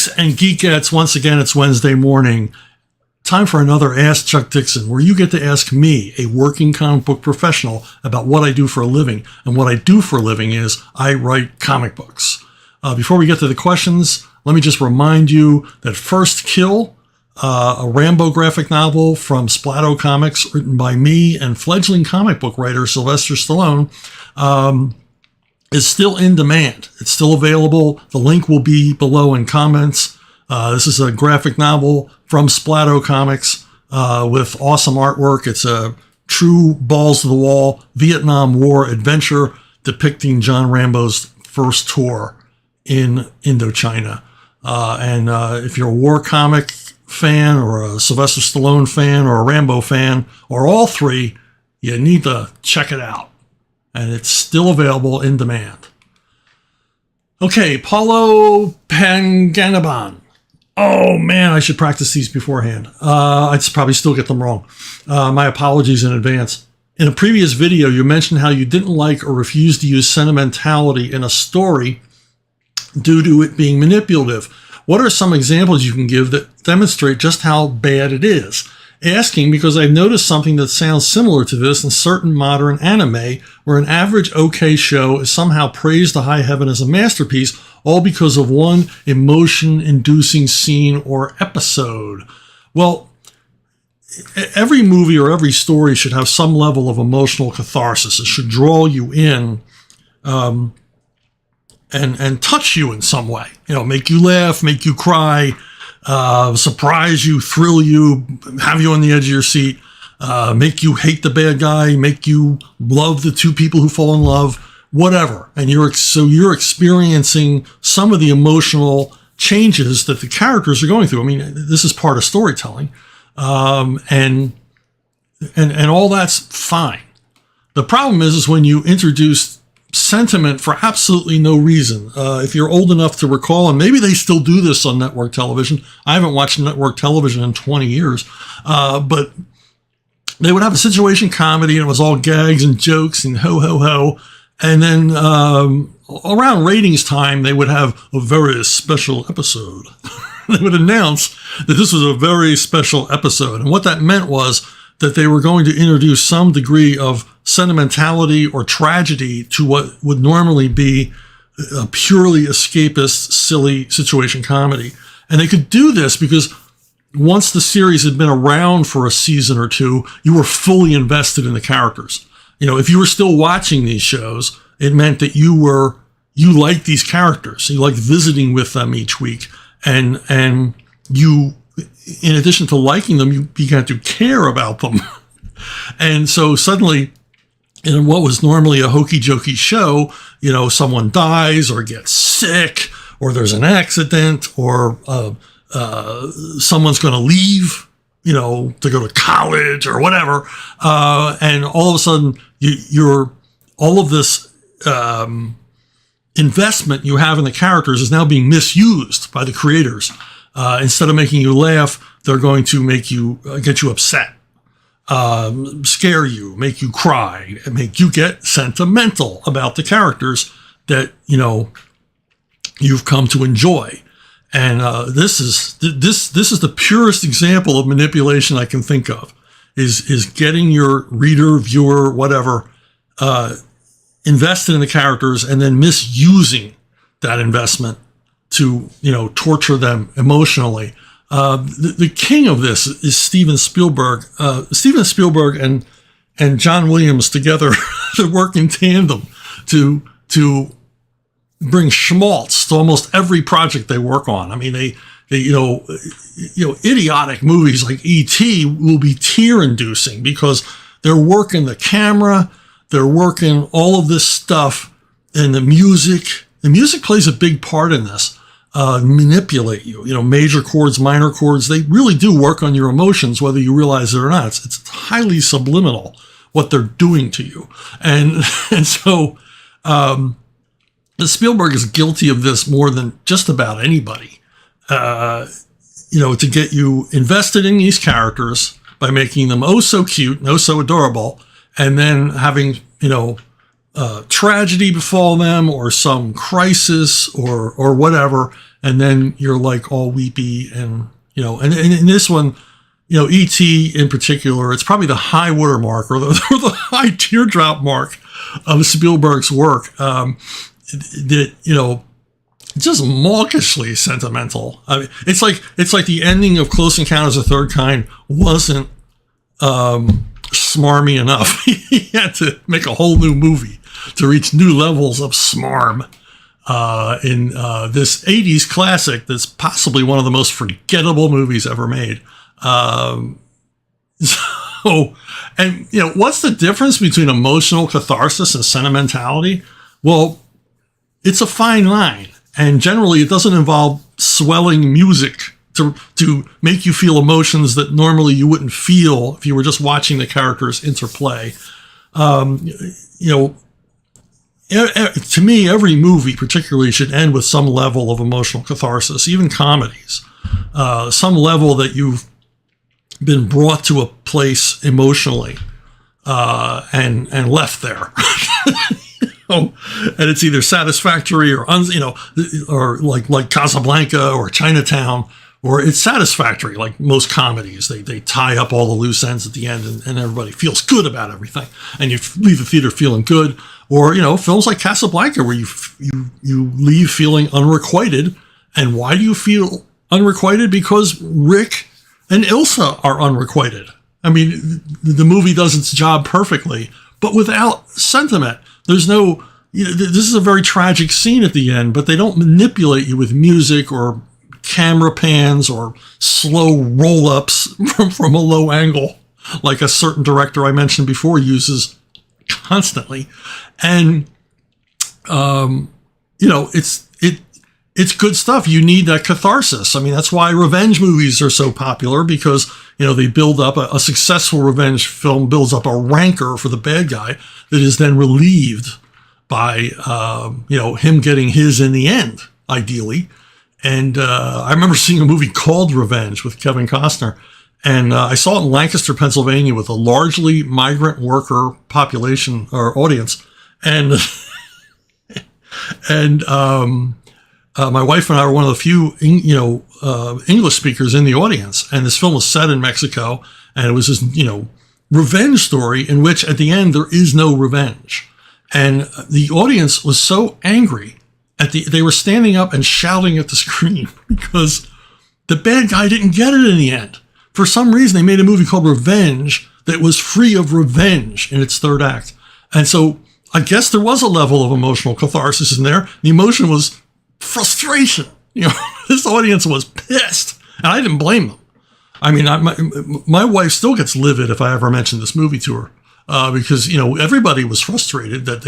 Geeks and Geekettes, once again, it's Wednesday morning. Time for another Ask Chuck Dixon, where you get to ask me, a working comic book professional, about what I do for a living. And what I do for a living is I write comic books. Before we get to the questions, let me just remind you that First Kill, a Rambo graphic novel from Splatto Comics, written by me and fledgling comic book writer Sylvester Stallone, is still in demand. It's still available. The link will be below in comments. This is a graphic novel from Splatto Comics with awesome artwork. It's a true balls-to-the-wall Vietnam War adventure depicting John Rambo's first tour in Indochina. And if you're a war comic fan or a Sylvester Stallone fan or a Rambo fan or all three, you need to check it out. And it's still available in demand. Okay, Paulo Panganaban. Oh man, I should practice these beforehand. I'd probably still get them wrong. My apologies in advance. In a previous video, you mentioned how you didn't like or refused to use sentimentality in a story due to it being manipulative. What are some examples you can give that demonstrate just how bad it is? Asking because I've noticed something that sounds similar to this in certain modern anime, where an average okay show is somehow praised to high heaven as a masterpiece, all because of one emotion-inducing scene or episode. Well, every movie or every story should have some level of emotional catharsis. It should draw you in and touch you in some way. You know, make you laugh, make you cry, surprise you, thrill you, have you on the edge of your seat, make you hate the bad guy, make you love the two people who fall in love, whatever. And you're experiencing some of the emotional changes that the characters are going through. I mean, this is part of storytelling, and all that's fine. The problem is when you introduce sentiment for absolutely no reason. If you're old enough to recall, and maybe they still do this on network television. I haven't watched network television in 20 years, but they would have a situation comedy and it was all gags and jokes and ho, ho, ho. And then around ratings time, they would have a very special episode. They would announce that this was a very special episode. And what that meant was that they were going to introduce some degree of sentimentality or tragedy to what would normally be a purely escapist, silly situation comedy. And they could do this because once the series had been around for a season or two, you were fully invested in the characters. You know, if you were still watching these shows, it meant that you liked these characters. You liked visiting with them each week. And you, in addition to liking them, you began to care about them. And so suddenly, in what was normally a hokey-jokey show, you know, someone dies or gets sick, or there's an accident, or someone's going to leave, you know, to go to college or whatever. And all of a sudden, all of this investment you have in the characters is now being misused by the creators. Instead of making you laugh, they're going to make you get you upset, scare you, make you cry, and make you get sentimental about the characters that, you know, you've come to enjoy. And this is the purest example of manipulation I can think of, is getting your reader, viewer, whatever, invested in the characters and then misusing that investment to, you know, torture them emotionally. The king of this is Steven Spielberg. Steven Spielberg and John Williams together, they work in tandem to bring schmaltz to almost every project they work on. I mean, they you know, idiotic movies like E.T. will be tear-inducing because they're working the camera, they're working all of this stuff, and the music. The music plays a big part in this. Manipulate you, you know, major chords, minor chords, they really do work on your emotions, whether you realize it or not. It's highly subliminal what they're doing to you. And so Spielberg is guilty of this more than just about anybody. You know, to get you invested in these characters by making them oh so cute and oh so adorable, and then having, you know, tragedy befall them or some crisis or whatever, and then you're like all weepy and and in this one, E.T. in particular, it's probably the high water mark or the high teardrop mark of Spielberg's work. That just mawkishly sentimental. I mean, it's like the ending of Close Encounters of the Third Kind wasn't smarmy enough. He had to make a whole new movie to reach new levels of smarm in this 80s classic that's possibly one of the most forgettable movies ever made. What's the difference between emotional catharsis and sentimentality? Well, it's a fine line. And generally, it doesn't involve swelling music to make you feel emotions that normally you wouldn't feel if you were just watching the characters interplay. To me, every movie particularly should end with some level of emotional catharsis, even comedies. Some level that you've been brought to a place emotionally and left there. And it's either satisfactory or like Casablanca or Chinatown, or it's satisfactory like most comedies. They tie up all the loose ends at the end, and everybody feels good about everything, and you leave the theater feeling good. Or films like Casablanca, where you leave feeling unrequited. And why do you feel unrequited? Because Rick and Ilsa are unrequited. I mean, the movie does its job perfectly, but without sentiment. There's no, this is a very tragic scene at the end, but they don't manipulate you with music or camera pans or slow roll-ups from a low angle, like a certain director I mentioned before uses constantly. And, it's good stuff. You need that catharsis. I mean, that's why revenge movies are so popular, because, they build up a successful revenge film builds up a rancor for the bad guy that is then relieved by, him getting his in the end, ideally. And I remember seeing a movie called Revenge with Kevin Costner. And I saw it in Lancaster, Pennsylvania, with a largely migrant worker population or audience. And my wife and I were one of the few, English speakers in the audience. And this film was set in Mexico, and it was this, revenge story in which at the end there is no revenge. And the audience was so angry they were standing up and shouting at the screen because the bad guy didn't get it in the end. For some reason, they made a movie called Revenge that was free of revenge in its third act. And so I guess there was a level of emotional catharsis in there. The emotion was frustration. This audience was pissed, and I didn't blame them. I mean, my wife still gets livid if I ever mention this movie to her, because, everybody was frustrated that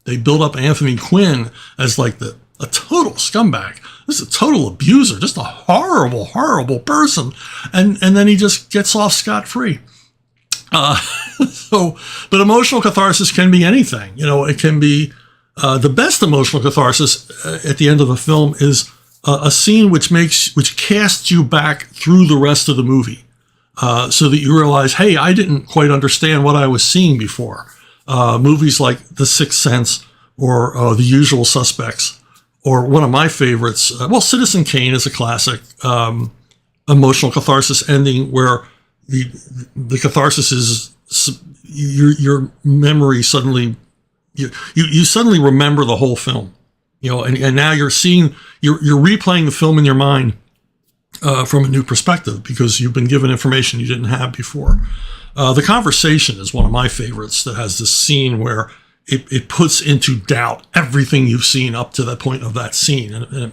they built up Anthony Quinn as like a total scumbag. This is a total abuser, just a horrible, horrible person. And then he just gets off scot-free. But emotional catharsis can be anything. It can be the best emotional catharsis at the end of a film is a scene which casts you back through the rest of the movie, so that you realize, hey, I didn't quite understand what I was seeing before. Movies like The Sixth Sense or The Usual Suspects, or one of my favorites, Citizen Kane is a classic emotional catharsis ending where the catharsis is your memory suddenly, you suddenly remember the whole film, and now you're replaying the film in your mind from a new perspective because you've been given information you didn't have before. The Conversation is one of my favorites that has this scene where it puts into doubt everything you've seen up to that point of that scene, and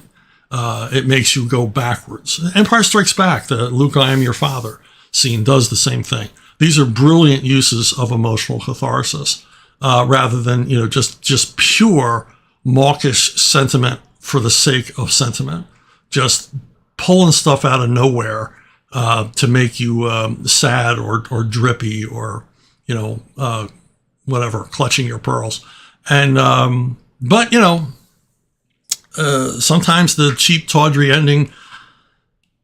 it makes you go backwards. Empire Strikes Back, the Luke, I am your father scene, does the same thing. These are brilliant uses of emotional catharsis, rather than just pure mawkish sentiment for the sake of sentiment, just pulling stuff out of nowhere to make you sad or drippy or whatever, clutching your pearls. And but sometimes the cheap, tawdry ending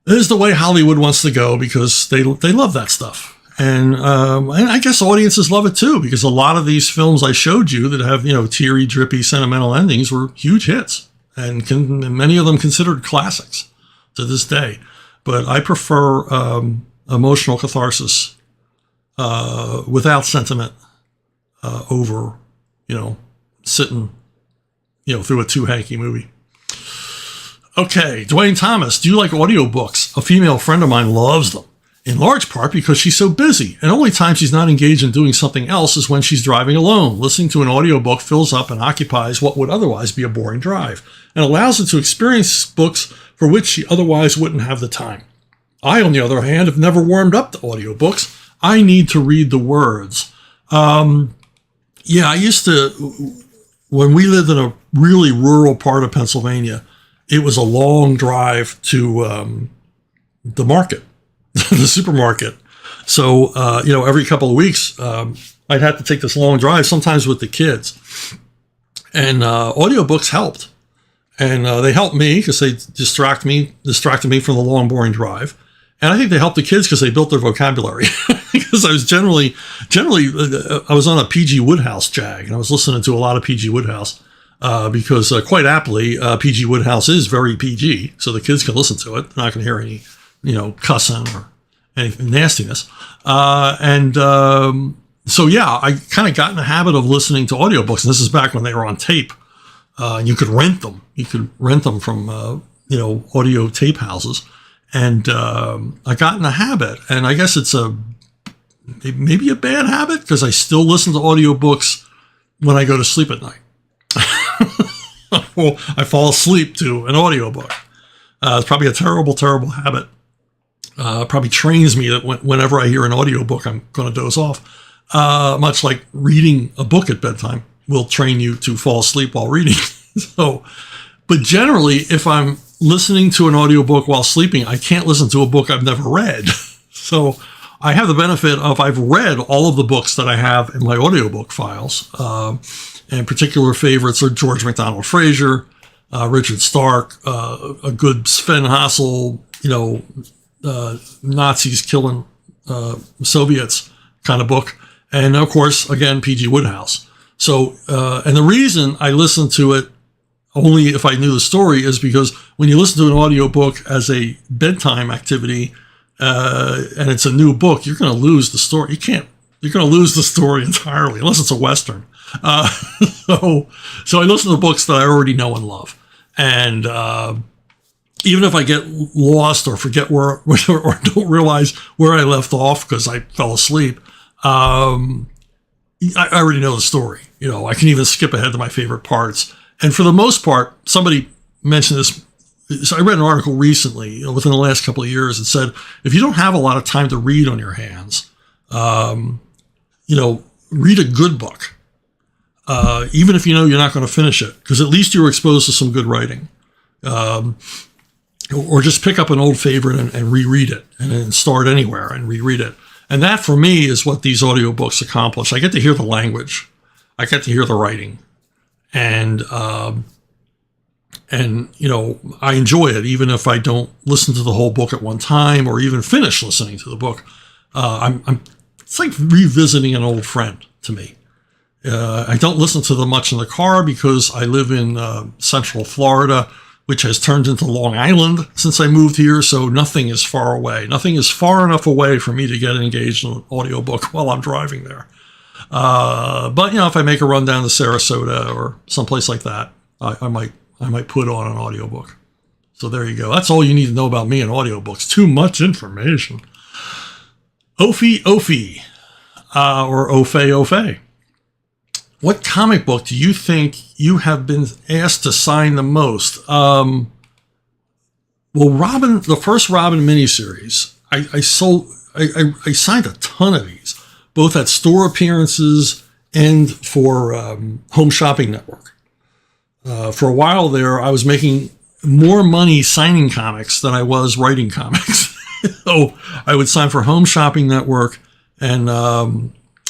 is the way Hollywood wants to go because they love that stuff. And I guess audiences love it too, because a lot of these films I showed you that have, teary, drippy, sentimental endings were huge hits, and many of them considered classics to this day. But I prefer emotional catharsis without sentiment over, sitting, through a too hanky movie. Okay, Dwayne Thomas, do you like audiobooks? A female friend of mine loves them, in large part because she's so busy, and only time she's not engaged in doing something else is when she's driving alone. Listening to an audiobook fills up and occupies what would otherwise be a boring drive, and allows her to experience books for which she otherwise wouldn't have the time. I, on the other hand, have never warmed up to audiobooks. I need to read the words. I used to, when we lived in a really rural part of Pennsylvania, it was a long drive to the market, the supermarket. So, every couple of weeks, I'd have to take this long drive, sometimes with the kids. And audiobooks helped. And they helped me because they distracted me from the long, boring drive. And I think they helped the kids because they built their vocabulary. Because I was generally, I was on a P.G. Wodehouse jag, and I was listening to a lot of P.G. Wodehouse because quite aptly, P.G. Wodehouse is very PG, so the kids can listen to it. They're not going to hear any, cussing or any nastiness. So I kind of got in the habit of listening to audiobooks, and this is back when they were on tape. You could rent them. You could rent them from, audio tape houses. And I got in the habit, and I guess it's maybe a bad habit because I still listen to audiobooks when I go to sleep at night. Well, I fall asleep to an audiobook. It's probably a terrible, terrible habit. Probably trains me that whenever I hear an audiobook, I'm going to doze off. Much like reading a book at bedtime will train you to fall asleep while reading. But generally, if I'm listening to an audiobook while sleeping, I can't listen to a book I've never read. So I have the benefit of I've read all of the books that I have in my audiobook files. And particular favorites are George MacDonald Fraser, Richard Stark, a good Sven Hassel, Nazis killing Soviets kind of book. And of course, again, P.G. Wodehouse. So, and the reason I listen to it only if I knew the story is because when you listen to an audiobook as a bedtime activity, and it's a new book, you're going to lose the story. You're going to lose the story entirely, unless it's a Western. So I listen to books that I already know and love. And even if I get lost or forget or don't realize where I left off because I fell asleep, I already know the story. I can even skip ahead to my favorite parts. And for the most part, somebody mentioned this. So I read an article recently, within the last couple of years, that said, if you don't have a lot of time to read on your hands, read a good book. Even if you're not going to finish it, because at least you're exposed to some good writing. Or just pick up an old favorite and reread it, and then start anywhere and reread it. And that, for me, is what these audiobooks accomplish. I get to hear the language. I get to hear the writing. And I enjoy it, even if I don't listen to the whole book at one time or even finish listening to the book. It's like revisiting an old friend to me. I don't listen to them much in the car because I live in Central Florida, which has turned into Long Island since I moved here. So nothing is far away. Nothing is far enough away for me to get engaged in an audiobook while I'm driving there. But if I make a run down to Sarasota or someplace like that, I might put on an audiobook. So there you go. That's all you need to know about me and audiobooks. Too much information. Ophi, or Ofe. What comic book do you think you have been asked to sign the most? Well, Robin, the first Robin miniseries, I signed a ton of these, both at store appearances and for Home Shopping Network. For a while there, I was making more money signing comics than I was writing comics. So I would sign for Home Shopping Network and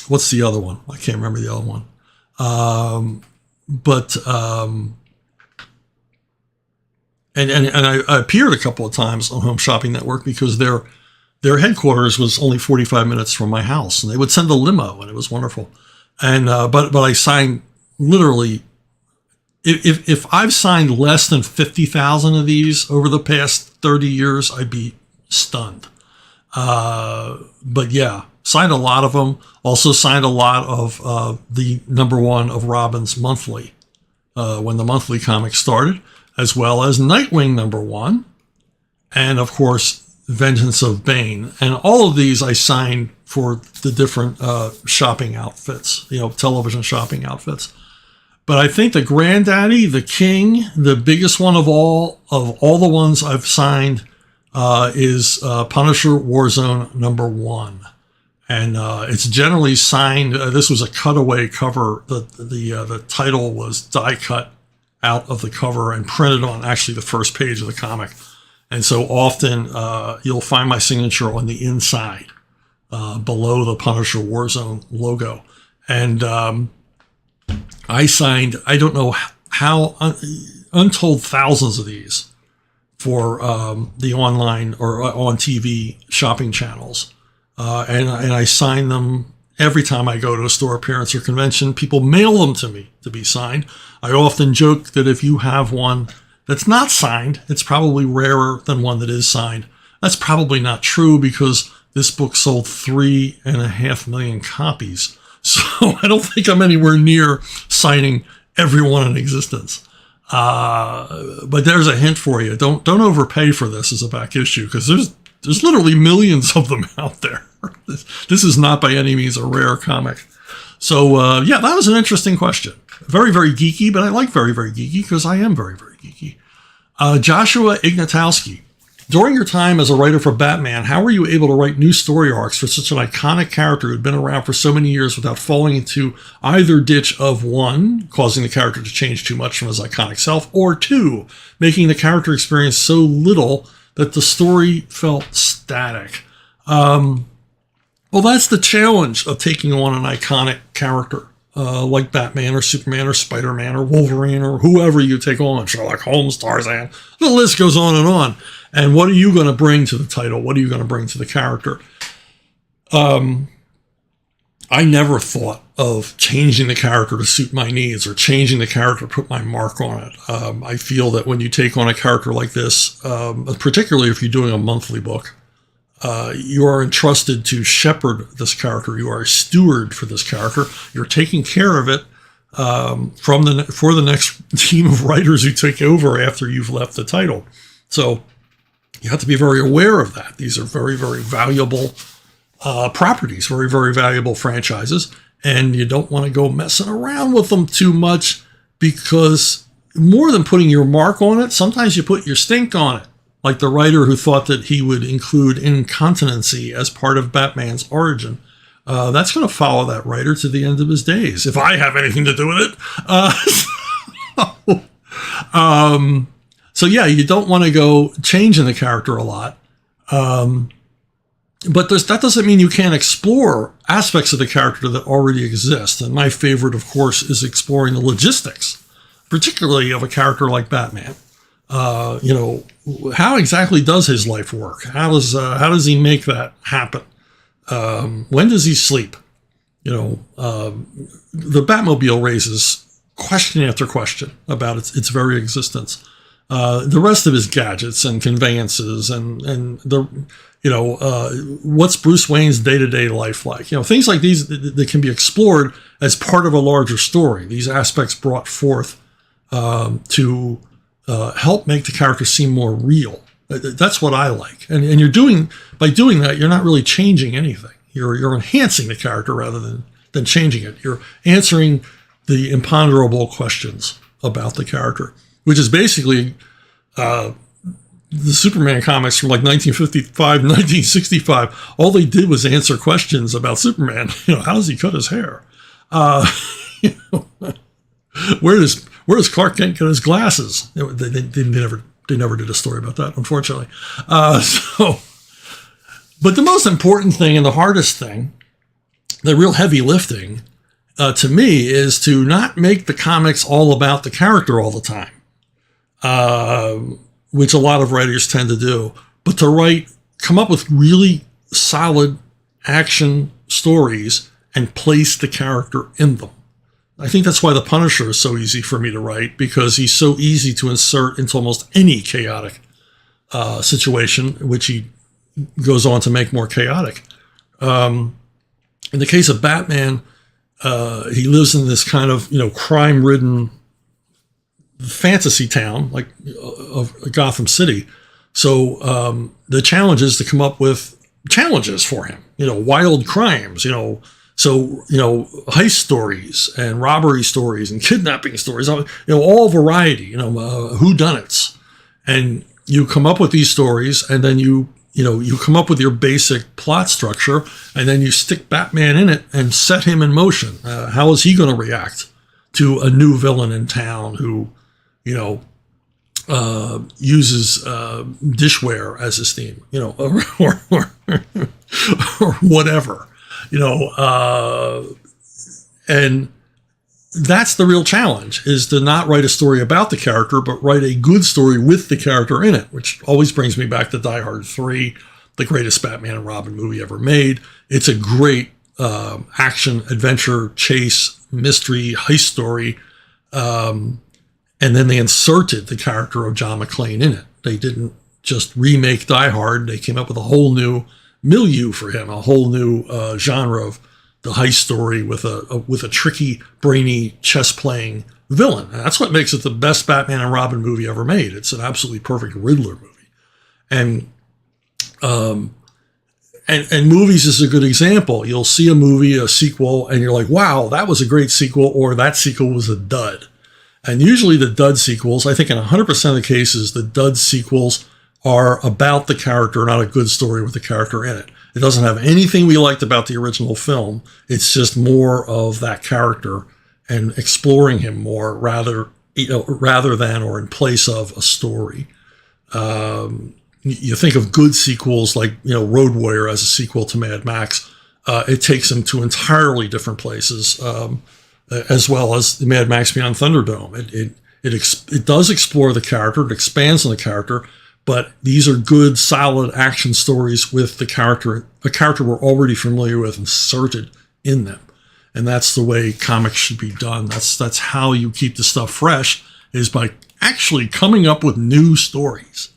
what's the other one? I can't remember the other one. And I appeared a couple of times on Home Shopping Network because their their headquarters was only 45 minutes from my house, and they would send a limo, and it was wonderful. And but I signed literally. If I've signed less than 50,000 of these over the past 30 years, I'd be stunned. But yeah, signed a lot of them. Also signed a lot of the #1 of Robin's monthly when the monthly comic started, as well as Nightwing #1, and of course Vengeance of Bane. And all of these I signed for the different shopping outfits, television shopping outfits. But I think the granddaddy, the king, the biggest one of all the ones I've signed is Punisher Warzone #1. And it's generally signed. This was a cutaway cover. The title was die cut out of the cover and printed on actually the first page of the comic. And so often you'll find my signature on the inside below the Punisher Warzone logo. And I signed, I don't know how, untold thousands of these for the online or on TV shopping channels. And I sign them every time I go to a store appearance or convention. People mail them to me to be signed. I often joke that if you have one that's not signed, it's probably rarer than one that is signed. That's probably not true because this book sold 3.5 million copies. So I don't think I'm anywhere near signing everyone in existence. But there's a hint for you. Don't overpay for this as a back issue because there's literally millions of them out there. This is not by any means a rare comic. So yeah, that was an interesting question. Very, very geeky, but I like very, very geeky because I am very, very geeky. Joshua Ignatowski. During your time as a writer for Batman, how were you able to write new story arcs for such an iconic character who'd been around for so many years without falling into either ditch of 1, causing the character to change too much from his iconic self, or 2, making the character experience so little that the story felt static? Well, that's the challenge of taking on an iconic character like Batman or Superman or Spider-Man or Wolverine or whoever you take on, Sherlock Holmes, Tarzan. The list goes on and on. And what are you going to bring to the title? What are you going to bring to the character? I never thought of changing the character to suit my needs or changing the character to put my mark on it. I feel that when you take on a character like this, particularly if you're doing a monthly book, you are entrusted to shepherd this character. You are a steward for this character. You're taking care of it for the next team of writers who take over after you've left the title. So you have to be very aware of that. These are very, very valuable properties, very, very valuable franchises, and you don't want to go messing around with them too much because more than putting your mark on it, sometimes you put your stink on it. Like the writer who thought that he would include incontinency as part of Batman's origin. That's going to follow that writer to the end of his days, if I have anything to do with it. So yeah, you don't want to go changing the character a lot. But that doesn't mean you can't explore aspects of the character that already exist. And my favorite, of course, is exploring the logistics, particularly of a character like Batman. How exactly does his life work? How does he make that happen? When does he sleep? The Batmobile raises question after question about its very existence. The rest of his gadgets and conveyances and what's Bruce Wayne's day-to-day life like? Things like these that can be explored as part of a larger story. These aspects brought forth to help make the character seem more real. That's what I like. And by doing that, you're not really changing anything. You're enhancing the character rather than changing it. You're answering the imponderable questions about the character, which is basically the Superman comics from like 1955, 1965. All they did was answer questions about Superman. How does he cut his hair? Where does Clark Kent get his glasses? They never did a story about that, unfortunately. But the most important thing and the hardest thing, the real heavy lifting, to me, is to not make the comics all about the character all the time, which a lot of writers tend to do, but to come up with really solid action stories and place the character in them. I think that's why The Punisher is so easy for me to write, because he's so easy to insert into almost any chaotic situation, which he goes on to make more chaotic. In the case of Batman, he lives in this kind of, crime-ridden fantasy town, like of Gotham City. So the challenge is to come up with challenges for him, wild crimes, heist stories and robbery stories and kidnapping stories, all variety, whodunits. And you come up with these stories, and then you come up with your basic plot structure, and then you stick Batman in it and set him in motion. How is he going to react to a new villain in town who, uses dishware as his theme, or whatever, and that's the real challenge, is to not write a story about the character, but write a good story with the character in it, which always brings me back to Die Hard 3, the greatest Batman and Robin movie ever made. It's a great action, adventure, chase, mystery, heist story. And then they inserted the character of John McClane in it. They didn't just remake Die Hard. They came up with a whole new milieu for him, a whole new genre of the heist story with a tricky, brainy, chess-playing villain. And that's what makes it the best Batman and Robin movie ever made. It's an absolutely perfect Riddler movie. And movies is a good example. You'll see a movie, a sequel, and you're like, wow, that was a great sequel, or that sequel was a dud. And usually the dud sequels, I think in 100% of the cases, the dud sequels are about the character, not a good story with the character in it. It doesn't have anything we liked about the original film. It's just more of that character and exploring him more rather than or in place of a story. You think of good sequels like, Road Warrior as a sequel to Mad Max. It takes him to entirely different places, as well as Mad Max Beyond Thunderdome. It does explore the character, it expands on the character, but these are good, solid action stories with a character we're already familiar with inserted in them. And that's the way comics should be done. That's how you keep the stuff fresh, is by actually coming up with new stories.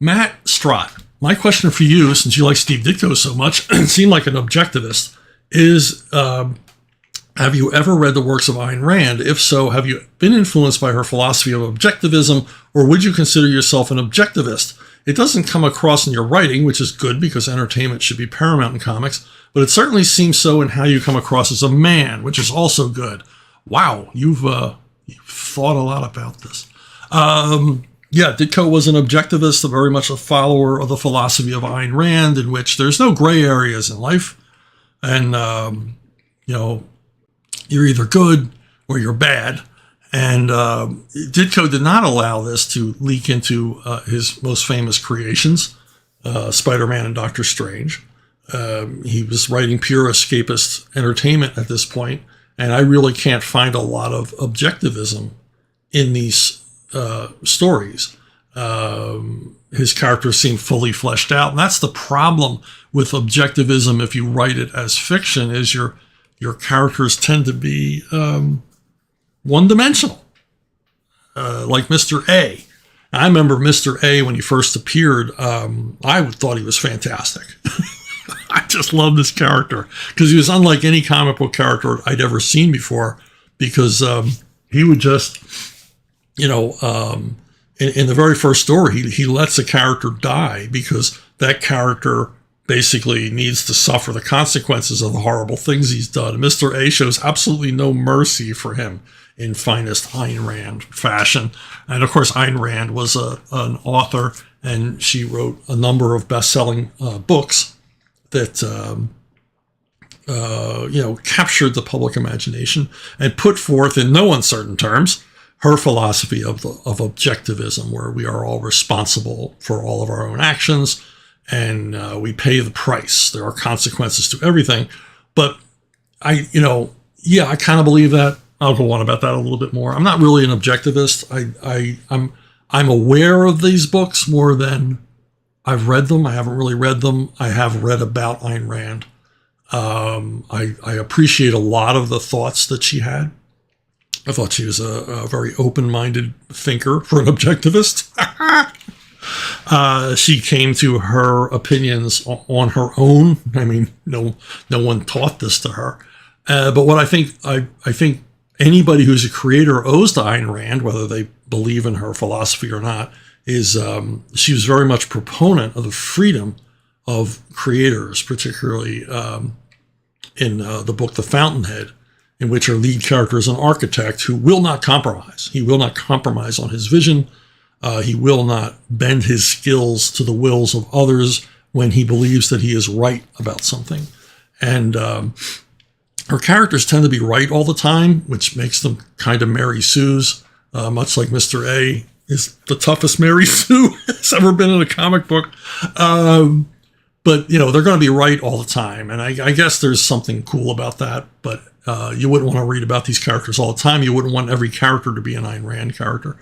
Matt Strott, my question for you, since you like Steve Ditko so much and seem like an objectivist, is have you ever read the works of Ayn Rand? If so, have you been influenced by her philosophy of objectivism, or would you consider yourself an objectivist? It doesn't come across in your writing, which is good because entertainment should be paramount in comics, but it certainly seems so in how you come across as a man, which is also good. Wow, you've thought a lot about this. Yeah, Ditko was an objectivist, very much a follower of the philosophy of Ayn Rand, in which there's no gray areas in life. And, you're either good or you're bad. And Ditko did not allow this to leak into his most famous creations, Spider-Man and Doctor Strange. He was writing pure escapist entertainment at this point, and I really can't find a lot of objectivism in these stories. His characters seem fully fleshed out, and that's the problem with objectivism. If you write it as fiction, is your characters tend to be one-dimensional, like Mr. A. I remember Mr. A when he first appeared. I thought he was fantastic. I just loved this character because he was unlike any comic book character I'd ever seen before, because he would just, in the very first story, he lets a character die because that character basically needs to suffer the consequences of the horrible things he's done. And Mr. A shows absolutely no mercy for him in finest Ayn Rand fashion. And of course, Ayn Rand was an author, and she wrote a number of best-selling books that captured the public imagination and put forth in no uncertain terms her philosophy of objectivism, where we are all responsible for all of our own actions, and we pay the price. There are consequences to everything. But I kind of believe that. I'll go on about that a little bit more. I'm not really an objectivist. I'm aware of these books more than I've read them. I haven't really read them. I have read about Ayn Rand. I appreciate a lot of the thoughts that she had. I thought she was a very open-minded thinker for an objectivist. She came to her opinions on her own. I mean, no one taught this to her. But what I think anybody who's a creator owes to Ayn Rand, whether they believe in her philosophy or not, is she was very much proponent of the freedom of creators, particularly in the book The Fountainhead, in which her lead character is an architect who will not compromise. He will not compromise on his vision. He will not bend his skills to the wills of others when he believes that he is right about something. And her characters tend to be right all the time, which makes them kind of Mary Sue's, much like Mr. A is the toughest Mary Sue that's ever been in a comic book. But, they're going to be right all the time. And I guess there's something cool about that. But you wouldn't want to read about these characters all the time. You wouldn't want every character to be an Ayn Rand character.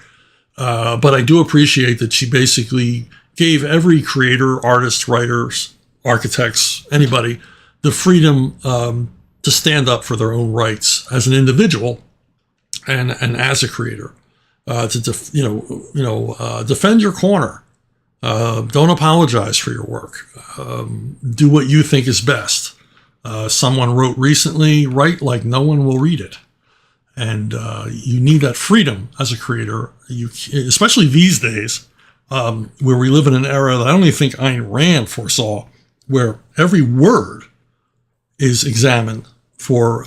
But I do appreciate that she basically gave every creator, artist, writers, architects, anybody, the freedom to stand up for their own rights as an individual and as a creator. To defend your corner. Don't apologize for your work. Do what you think is best. Someone wrote recently, write like no one will read it. And you need that freedom as a creator, especially these days, where we live in an era that I don't even think Ayn Rand foresaw, where every word is examined for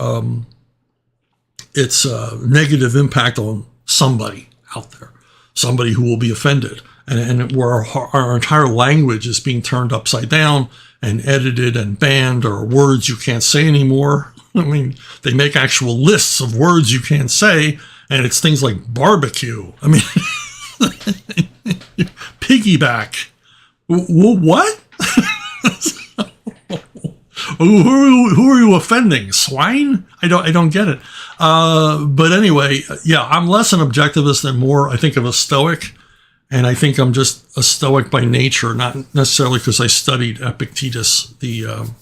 its negative impact on somebody out there, somebody who will be offended. And where our entire language is being turned upside down and edited and banned, or words you can't say anymore. I mean, they make actual lists of words you can't say, and it's things like barbecue. I mean, piggyback. What? Who are you offending? Swine? I don't get it. But anyway, yeah, I'm less an objectivist and more, I think, of a stoic. And I think I'm just a stoic by nature, not necessarily because I studied Epictetus, the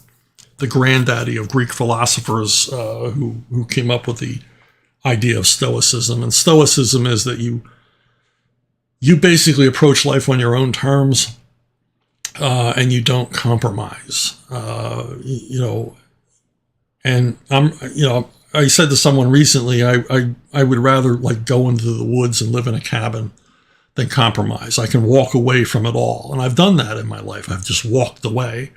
granddaddy of Greek philosophers who came up with the idea of stoicism. And stoicism is that you basically approach life on your own terms, and you don't compromise. And I said to someone recently, I would rather like go into the woods and live in a cabin than compromise. I can walk away from it all. And I've done that in my life. I've just walked away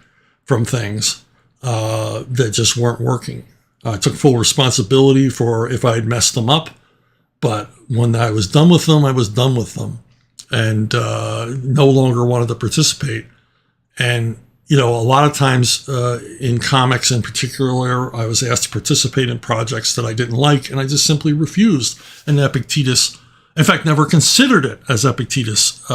from things that just weren't working. I took full responsibility for if I had messed them up. But when I was done with them, I was done with them and no longer wanted to participate. And, a lot of times in comics in particular, I was asked to participate in projects that I didn't like, and I just simply refused. And Epictetus, in fact, never considered it, as Epictetus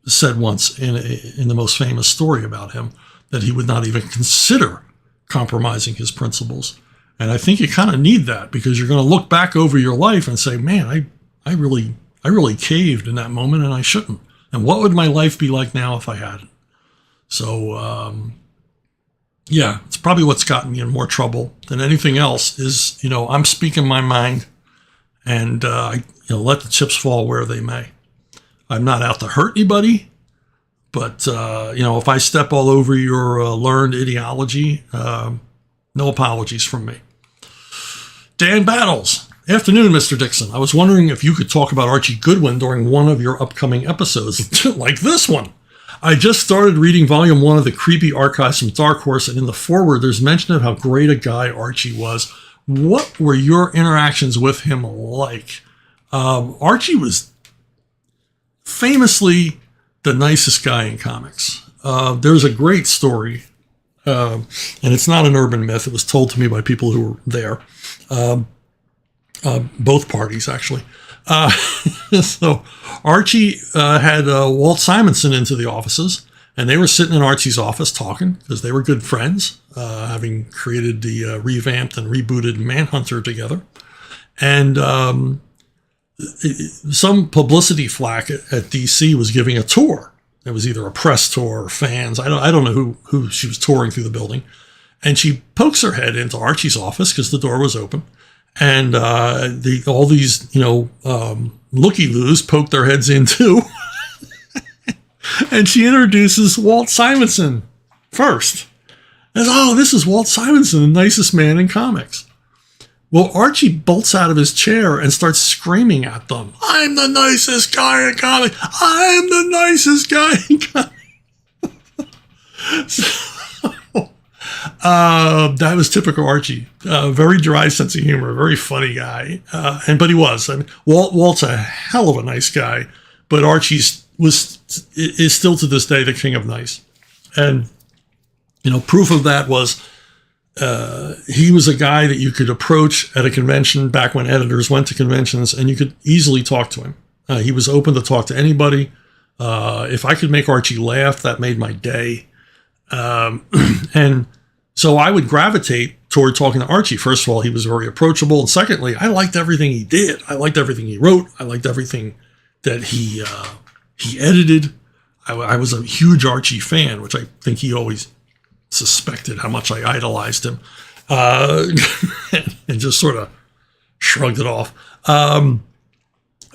said once in the most famous story about him, that he would not even consider compromising his principles. And I think you kind of need that, because you're going to look back over your life and say, man, I really caved in that moment, and I shouldn't. And what would my life be like now if I hadn't? So, yeah, it's probably what's gotten me in more trouble than anything else is, I'm speaking my mind, and let the chips fall where they may. I'm not out to hurt anybody, but, if I step all over your learned ideology, no apologies from me. Dan Battles. Afternoon, Mr. Dixon. I was wondering if you could talk about Archie Goodwin during one of your upcoming episodes, like this one. I just started reading volume 1 of the Creepy Archives from Dark Horse, and in the foreword, there's mention of how great a guy Archie was. What were your interactions with him like? Archie was famously the nicest guy in comics. There's a great story, and it's not an urban myth. It was told to me by people who were there. Both parties, actually. So Archie had Walt Simonson into the offices, and they were sitting in Archie's office talking because they were good friends, having created the revamped and rebooted Manhunter together. And some publicity flack at DC was giving a tour It was either a press tour or fans. I don't know who she was touring through the building. And she pokes her head into Archie's office because the door was open. And all these, looky-loos poked their heads in too. And she introduces Walt Simonson first. And says, this is Walt Simonson, the nicest man in comics. Well, Archie bolts out of his chair and starts screaming at them. I'm the nicest guy in comics. I'm the nicest guy in comics. That was typical Archie. Very dry sense of humor, very funny guy. But he was. I mean, Walt's a hell of a nice guy, but Archie is still to this day the king of nice. And proof of that was he was a guy that you could approach at a convention back when editors went to conventions, and you could easily talk to him. He was open to talk to anybody. If I could make Archie laugh, that made my day. And so I would gravitate toward talking to Archie. First of all, he was very approachable. And secondly, I liked everything he did. I liked everything he wrote. I liked everything that he edited. I was a huge Archie fan, which I think he always suspected how much I idolized him, and just sort of shrugged it off.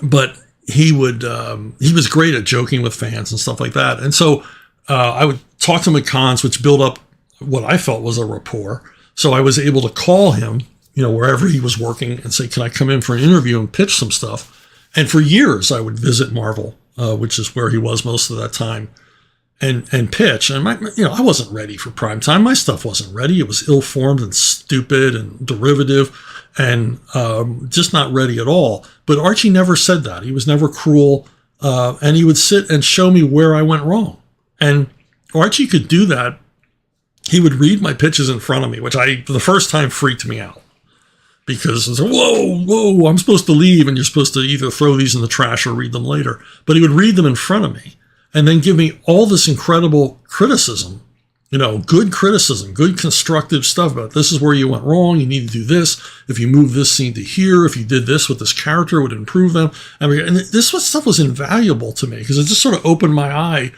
But he was great at joking with fans and stuff like that. And so I would talk to him at cons, which built up what I felt was a rapport. So I was able to call him, wherever he was working, and say, can I come in for an interview and pitch some stuff? And for years I would visit Marvel, which is where he was most of that time, and pitch. And I wasn't ready for prime time. My stuff wasn't ready. It was ill-formed and stupid and derivative and just not ready at all. But Archie never said that. He was never cruel. And he would sit and show me where I went wrong. And Archie could do that. He would read my pitches in front of me, which for the first time freaked me out. Because it's like, whoa, I'm supposed to leave, and you're supposed to either throw these in the trash or read them later. But he would read them in front of me and then give me all this incredible criticism, good criticism, good constructive stuff about this is where you went wrong. You need to do this. If you move this scene to here, if you did this with this character, it would improve them. And this stuff was invaluable to me because it just sort of opened my eyes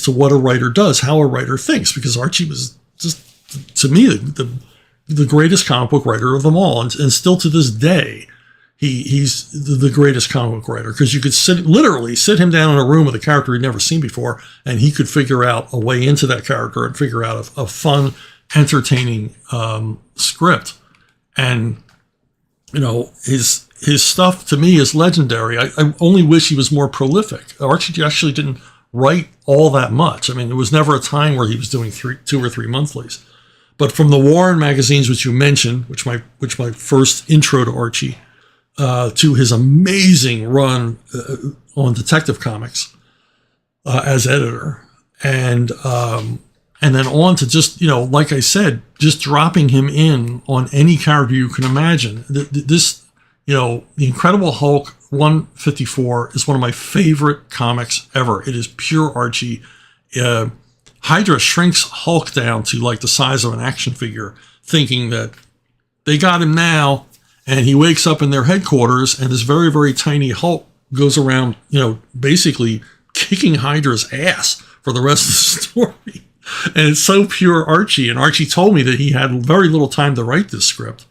to what a writer does, how a writer thinks, because Archie was just, to me, the greatest comic book writer of them all. And still to this day, he's the greatest comic book writer, because you could literally sit him down in a room with a character he'd never seen before, and he could figure out a way into that character and figure out a fun, entertaining script. And, his stuff to me is legendary. I only wish he was more prolific. Archie actually didn't write all that much. I mean, there was never a time where he was doing 2 or 3 monthlies. But from the Warren magazines, which you mentioned, which my first intro to Archie, to his amazing run on Detective Comics as editor, and then on to just, like I said, just dropping him in on any character you can imagine. The Incredible Hulk 154 is one of my favorite comics ever. It is pure Archie. Hydra shrinks Hulk down to like the size of an action figure, thinking that they got him now, and he wakes up in their headquarters, and this very, very tiny Hulk goes around, basically kicking Hydra's ass for the rest of the story. And it's so pure Archie. And Archie told me that he had very little time to write this script.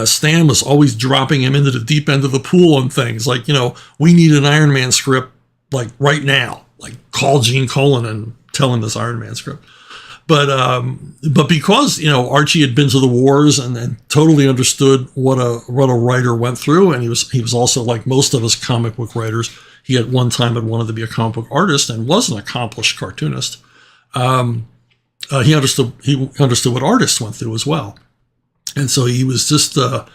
Stan was always dropping him into the deep end of the pool on things like, we need an Iron Man script like right now. Like call Gene Colan and tell him this Iron Man script. But because, Archie had been to the wars and totally understood what a writer went through, and he was also, like most of us comic book writers, he at one time had wanted to be a comic book artist and was an accomplished cartoonist. He understood what artists went through as well. And so he was just a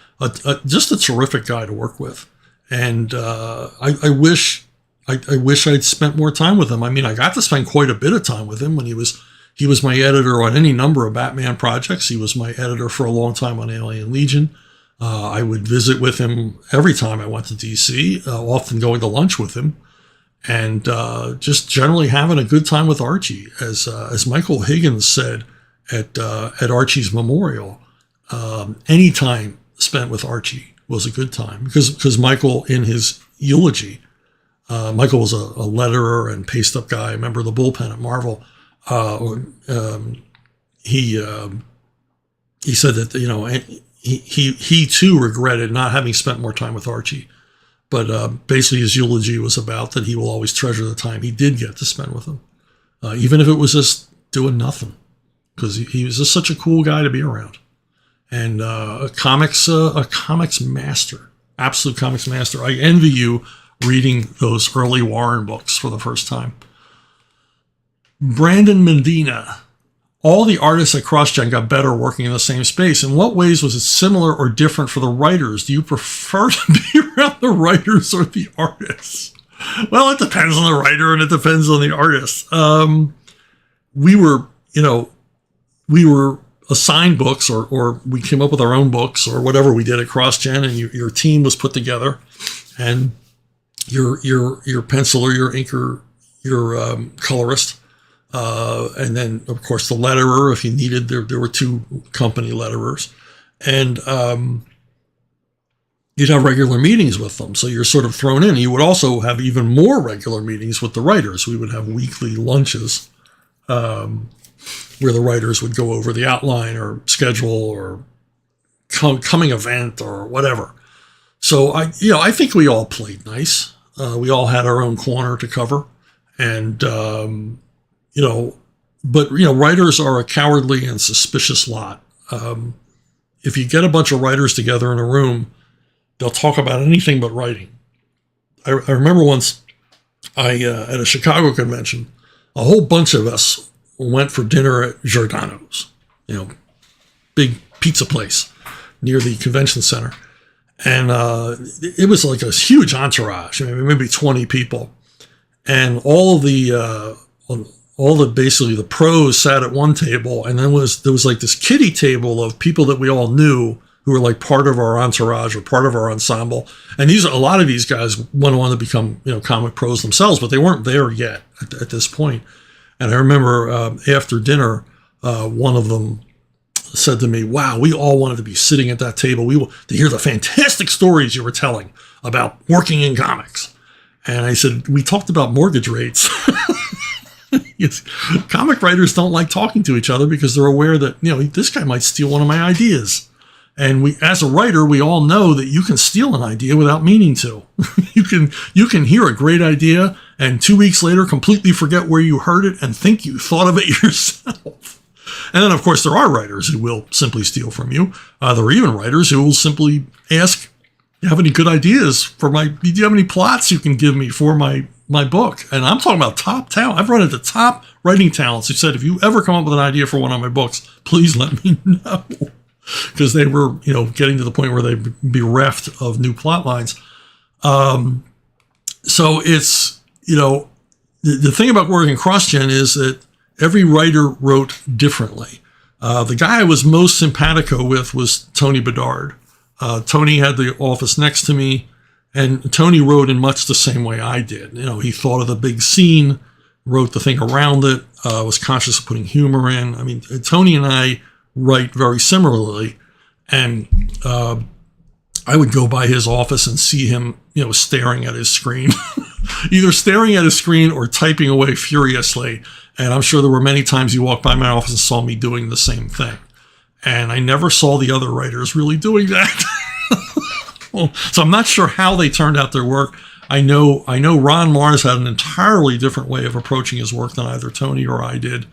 terrific guy to work with. And I wish I'd spent more time with him. I mean, I got to spend quite a bit of time with him when he was my editor on any number of Batman projects. He was my editor for a long time on Alien Legion. I would visit with him every time I went to DC, often going to lunch with him, and just generally having a good time with Archie. As Michael Higgins said at Archie's memorial, any time spent with Archie was a good time, because Michael, in his eulogy, Michael was a letterer and paste-up guy, a member of the bullpen at Marvel. He said that, he too regretted not having spent more time with Archie. But basically his eulogy was about that he will always treasure the time he did get to spend with him, even if it was just doing nothing, because he was just such a cool guy to be around. And a comics master, absolute comics master. I envy you reading those early Warren books for the first time. Brandon Medina. All the artists at CrossGen got better working in the same space. In what ways was it similar or different for the writers? Do you prefer to be around the writers or the artists? Well, it depends on the writer and it depends on the artist. We were assigned books or we came up with our own books or whatever we did at CrossGen, and your team was put together, and your penciler, your inker, your colorist, and then, of course, the letterer, if you needed. There were 2 company letterers. And you'd have regular meetings with them. So you're sort of thrown in. You would also have even more regular meetings with the writers. We would have weekly lunches where the writers would go over the outline or schedule or coming event or whatever. So I think we all played nice. We all had our own corner to cover. And but writers are a cowardly and suspicious lot. If you get a bunch of writers together in a room, they'll talk about anything but writing. I remember once at a Chicago convention, a whole bunch of us went for dinner at Giordano's, big pizza place near the convention center. And it was like a huge entourage, maybe 20 people. And all the basically the pros sat at one table, and then there was like this kiddie table of people that we all knew who were like part of our entourage or part of our ensemble. And a lot of these guys went on to become comic pros themselves, but they weren't there yet at this point. And I remember after dinner, one of them said to me, "Wow, we all wanted to be sitting at that table to hear the fantastic stories you were telling about working in comics." And I said, "We talked about mortgage rates." Yes. Comic writers don't like talking to each other because they're aware that, this guy might steal one of my ideas. And as a writer, we all know that you can steal an idea without meaning to. You can hear a great idea and 2 weeks later completely forget where you heard it and think you thought of it yourself. And then, of course, there are writers who will simply steal from you. There are even writers who will simply ask, "Do you have any good ideas do you have any plots you can give me for my book?" And I'm talking about top talent. I've run into top writing talents who said, "If you ever come up with an idea for one of my books, please let me know." Because they were, getting to the point where they'd be bereft of new plot lines. So it's, the thing about working CrossGen is that every writer wrote differently. The guy I was most simpatico with was Tony Bedard. Tony had the office next to me, and Tony wrote in much the same way I did. He thought of the big scene, wrote the thing around it, was conscious of putting humor in. Tony and I write very similarly, and I would go by his office and see him, staring at his screen, either staring at his screen or typing away furiously. And I'm sure there were many times he walked by my office and saw me doing the same thing. And I never saw the other writers really doing that. So I'm not sure how they turned out their work. I know Ron Mars had an entirely different way of approaching his work than either Tony or I did.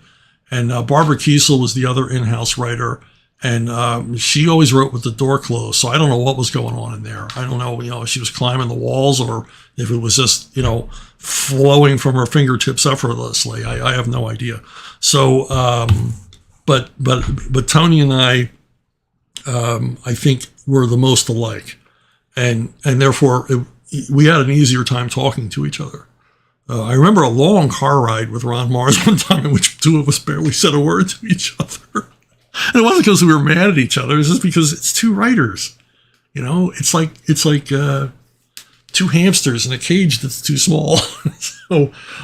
And Barbara Kiesel was the other in-house writer. And she always wrote with the door closed. So I don't know what was going on in there. I don't know, if she was climbing the walls or if it was just, flowing from her fingertips effortlessly. I have no idea. So, but Tony and I think were the most alike. And therefore we had an easier time talking to each other. I remember a long car ride with Ron Mars one time in which 2 of us barely said a word to each other. And it wasn't because we were mad at each other. It's just because it's 2 writers. It's like 2 hamsters in a cage that's too small.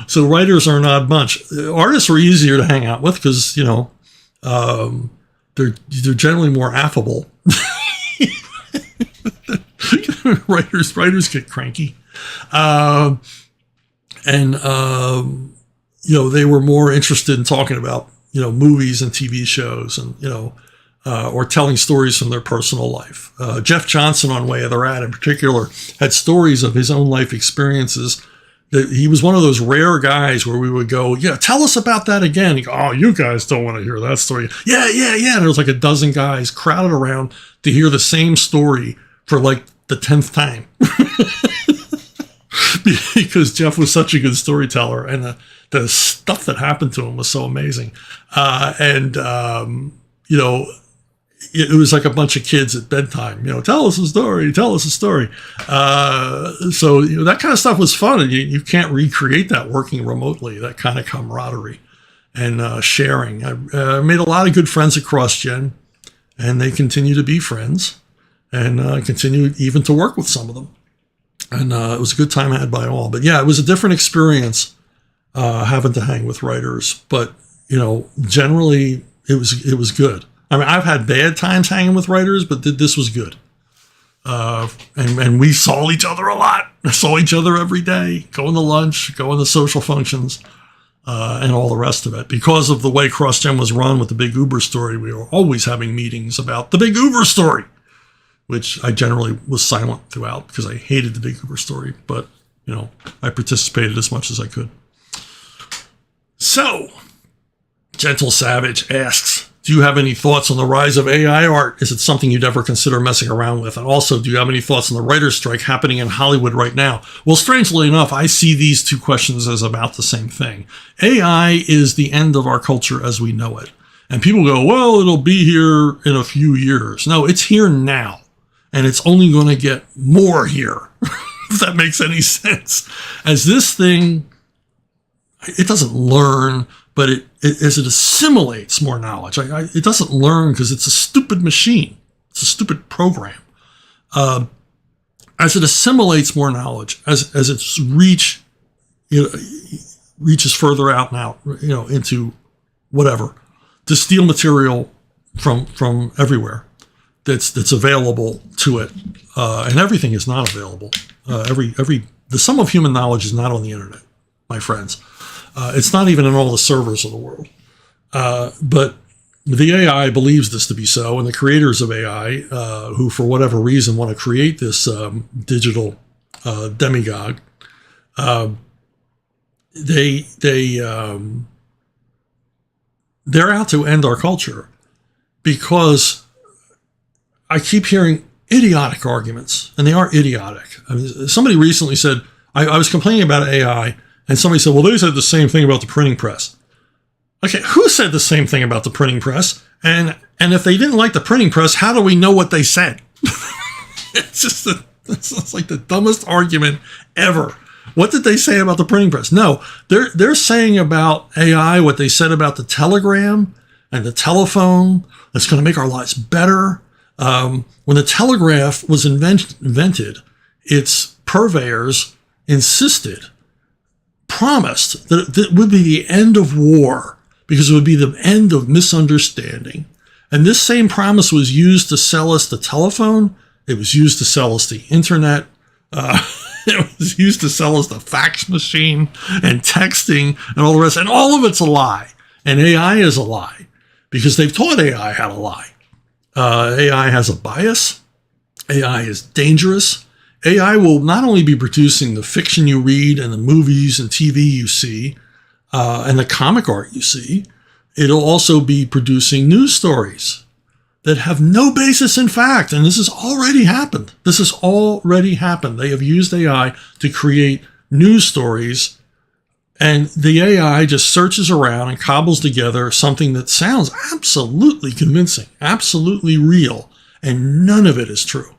So writers are an odd bunch. Artists are easier to hang out with because, they're generally more affable. Writers get cranky. And, they were more interested in talking about, movies and TV shows and, or telling stories from their personal life. Jeff Johnson on Way of the Rat in particular had stories of his own life experiences. He was one of those rare guys where we would go, yeah, tell us about that again. He'd go, oh, you guys don't want to hear that story. Yeah. And there was like a dozen guys crowded around to hear the same story for like the 10th time. Because Jeff was such a good storyteller, and the stuff that happened to him was so amazing. It was like a bunch of kids at bedtime, tell us a story. So, that kind of stuff was fun, and you can't recreate that working remotely, that kind of camaraderie and sharing. I made a lot of good friends at CrossGen, and they continue to be friends and continue even to work with some of them. And it was a good time had by all. But yeah, it was a different experience having to hang with writers. But, generally it was good. I mean, I've had bad times hanging with writers, but this was good. And we saw each other a lot. I saw each other every day, going to lunch, going to social functions, and all the rest of it. Because of the way CrossGen was run with the Big Uber Story, we were always having meetings about the Big Uber Story, which I generally was silent throughout because I hated the Big Uber Story. But, I participated as much as I could. So, Gentle Savage asks, do you have any thoughts on the rise of AI art? Is it something you'd ever consider messing around with? And also, do you have any thoughts on the writer's strike happening in Hollywood right now? Well, strangely enough, I see these two questions as about the same thing. AI is the end of our culture as we know it. And people go, well, it'll be here in a few years. No, it's here now. And it's only going to get more here, if that makes any sense. As this thing, it doesn't learn, but as it assimilates more knowledge. It doesn't learn because it's a stupid machine. It's a stupid program. As it assimilates more knowledge, as its reach reaches further out and out, into whatever, to steal material from everywhere that's available to it, and everything is not available. The sum of human knowledge is not on the internet, my friends. It's not even in all the servers of the world. But the AI believes this to be so, and the creators of AI, who for whatever reason want to create this digital demagogue, they're out to end our culture because I keep hearing idiotic arguments, and they are idiotic. I mean, somebody recently said, I was complaining about AI, and somebody said, well, they said the same thing about the printing press. Okay, who said the same thing about the printing press? And if they didn't like the printing press, how do we know what they said? It's like the dumbest argument ever. What did they say about the printing press? No, they're saying about AI what they said about the telegram and the telephone. That's going to make our lives better. When the telegraph was invented, its purveyors promised that it would be the end of war because it would be the end of misunderstanding. And this same promise was used to sell us the telephone. It was used to sell us the internet. It was used to sell us the fax machine and texting and all the rest. And all of it's a lie. And AI is a lie because they've taught AI how to lie. AI has a bias. AI is dangerous. AI will not only be producing the fiction you read and the movies and TV you see, and the comic art you see, it'll also be producing news stories that have no basis in fact. And this has already happened. They have used AI to create news stories, and the AI just searches around and cobbles together something that sounds absolutely convincing, absolutely real, and none of it is true.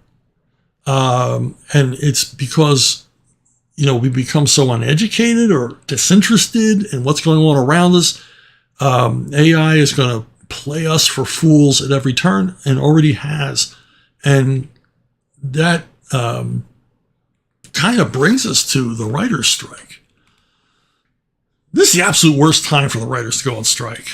And it's because, we become so uneducated or disinterested in what's going on around us. AI is going to play us for fools at every turn and already has. And that kind of brings us to the writer's strike. This is the absolute worst time for the writers to go on strike.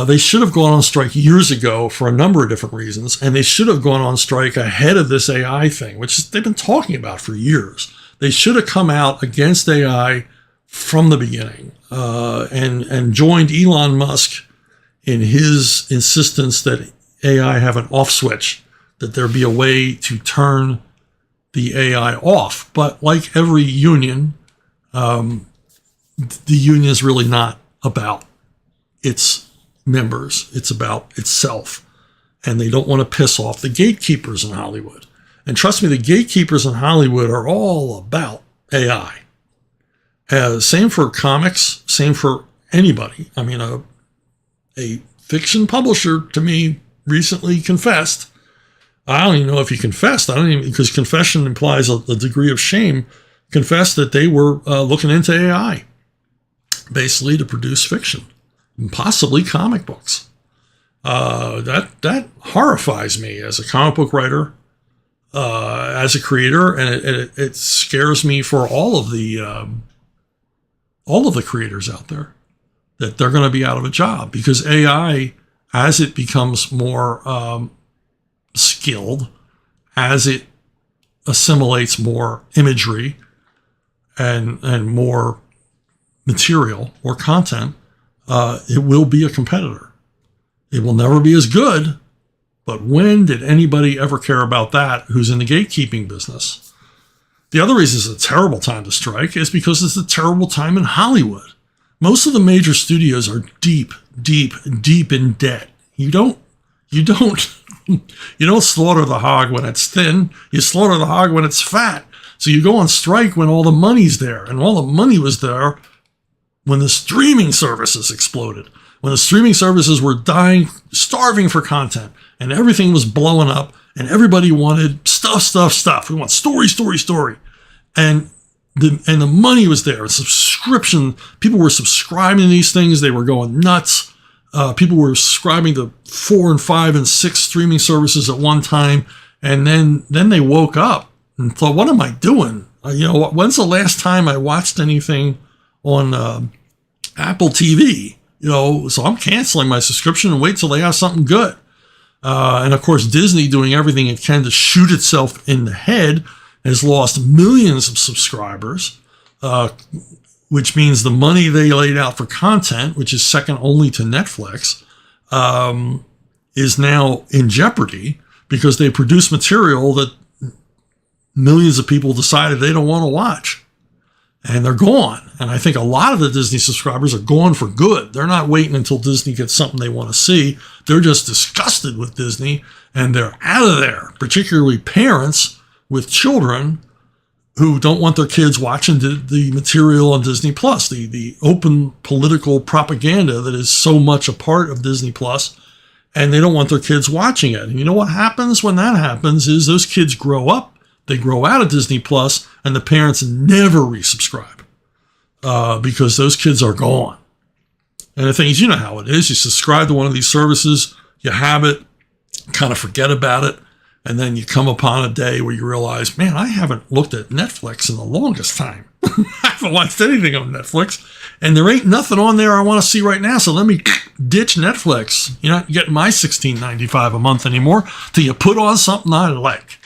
They should have gone on strike years ago for a number of different reasons, and they should have gone on strike ahead of this AI thing, which they've been talking about for years. They should have come out against AI from the beginning, and joined Elon Musk in his insistence that AI have an off switch, that there be a way to turn the AI off. But like every union, the union is really not about its members. It's about itself. And they don't want to piss off the gatekeepers in Hollywood. And trust me, the gatekeepers in Hollywood are all about AI. Same for comics, same for anybody. I mean, a fiction publisher to me recently confessed. I don't even know if he confessed. Because confession implies a degree of shame. Confessed that they were looking into AI, basically to produce fiction, and possibly comic books. That horrifies me as a comic book writer, as a creator, and it scares me for all of the creators out there, that they're going to be out of a job because AI, as it becomes more skilled, as it assimilates more imagery and more material or content, it will be a competitor. It will never be as good, but when did anybody ever care about that who's in the gatekeeping business? The other reason it's a terrible time to strike is because it's a terrible time in Hollywood. Most of the major studios are deep, deep, deep in debt. You don't slaughter the hog when it's thin. You slaughter the hog when it's fat. So you go on strike when all the money's there, and all the money was there when the streaming services exploded. When the streaming services were dying, starving for content, and everything was blowing up, and everybody wanted stuff. We want story. And the money was there. Subscription, people were subscribing to these things. They were going nuts. People were subscribing to 4 and 5 and 6 streaming services at one time. And then they woke up and thought, what am I doing? When's the last time I watched anything on Apple TV? So I'm canceling my subscription and wait till they have something good. And of course, Disney, doing everything it can to shoot itself in the head, has lost millions of subscribers, which means the money they laid out for content, which is second only to Netflix, is now in jeopardy because they produce material that millions of people decided they don't want to watch. And they're gone. And I think a lot of the Disney subscribers are gone for good. They're not waiting until Disney gets something they want to see. They're just disgusted with Disney and they're out of there, particularly parents with children who don't want their kids watching the material on Disney Plus, the open political propaganda that is so much a part of Disney Plus, and they don't want their kids watching it. And you know what happens when that happens is those kids grow up. They grow out of Disney Plus, and the parents never resubscribe because those kids are gone. And the thing is, you know how it is. You subscribe to one of these services, you have it, kind of forget about it, and then you come upon a day where you realize, man, I haven't looked at Netflix in the longest time. I haven't watched anything on Netflix, and there ain't nothing on there I want to see right now, so let me ditch Netflix. You're not getting my $16.95 a month anymore till you put on something I like.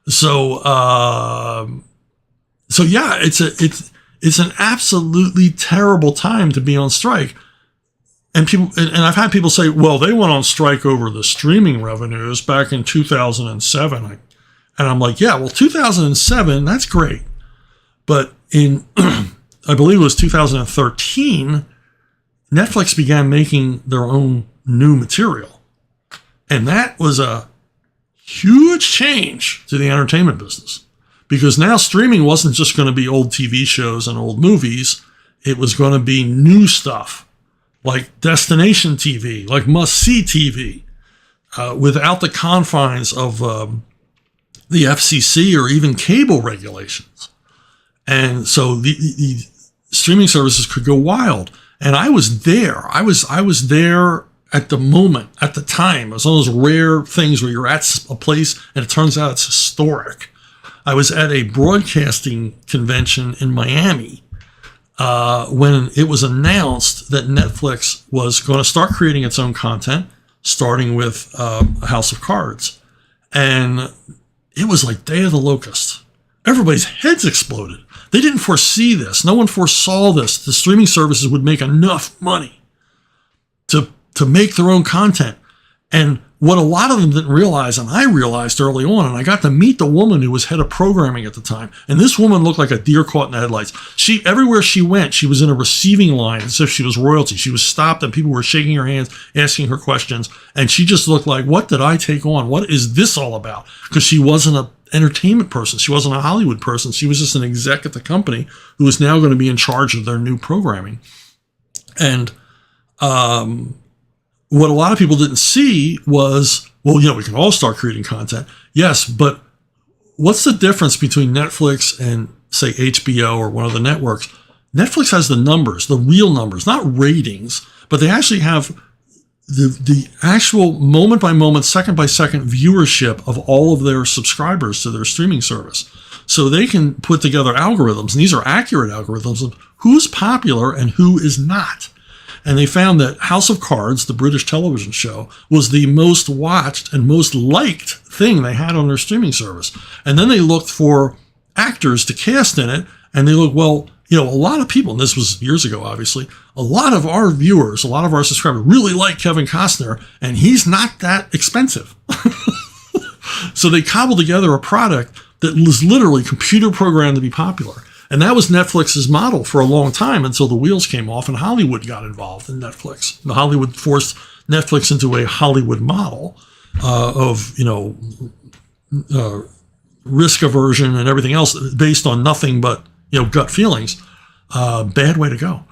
So yeah, it's an absolutely terrible time to be on strike. And I've had people say, well, they went on strike over the streaming revenues back in 2007. And I'm like, yeah, well, 2007, that's great. But in, I believe it was 2013, Netflix began making their own new material. And that was a huge change to the entertainment business, because now streaming wasn't just going to be old TV shows and old movies. It was going to be new stuff like destination TV, like must-see TV, without the confines of the FCC or even cable regulations. And so the streaming services could go wild. And I was there. I was there at the moment, at the time. It was one of those rare things where you're at a place and it turns out it's historic. I was at a broadcasting convention in Miami when it was announced that Netflix was going to start creating its own content, starting with House of Cards. And it was like Day of the Locust. Everybody's heads exploded. They didn't foresee this. No one foresaw this. The streaming services would make enough money to make their own content. And what a lot of them didn't realize, and I realized early on, and I got to meet the woman who was head of programming at the time. And this woman looked like a deer caught in the headlights. Everywhere she went, she was in a receiving line as if she was royalty. She was stopped and people were shaking her hands, asking her questions. And she just looked like, what did I take on? What is this all about? Because she wasn't an entertainment person. She wasn't a Hollywood person. She was just an exec at the company who was now going to be in charge of their new programming. And, what a lot of people didn't see was, well, we can all start creating content. Yes, but what's the difference between Netflix and, say, HBO or one of the networks? Netflix has the numbers, the real numbers, not ratings, but they actually have the actual moment-by-moment, second-by-second viewership of all of their subscribers to their streaming service. So they can put together algorithms, and these are accurate algorithms of who's popular and who is not. And they found that House of Cards, the British television show, was the most watched and most liked thing they had on their streaming service. And then they looked for actors to cast in it. And they looked, well, a lot of people, and this was years ago, obviously, a lot of our viewers, a lot of our subscribers really like Kevin Costner, and he's not that expensive. So they cobbled together a product that was literally computer programmed to be popular. And that was Netflix's model for a long time until the wheels came off and Hollywood got involved in Netflix. The Hollywood forced Netflix into a Hollywood model of, risk aversion and everything else based on nothing but, gut feelings. Bad way to go.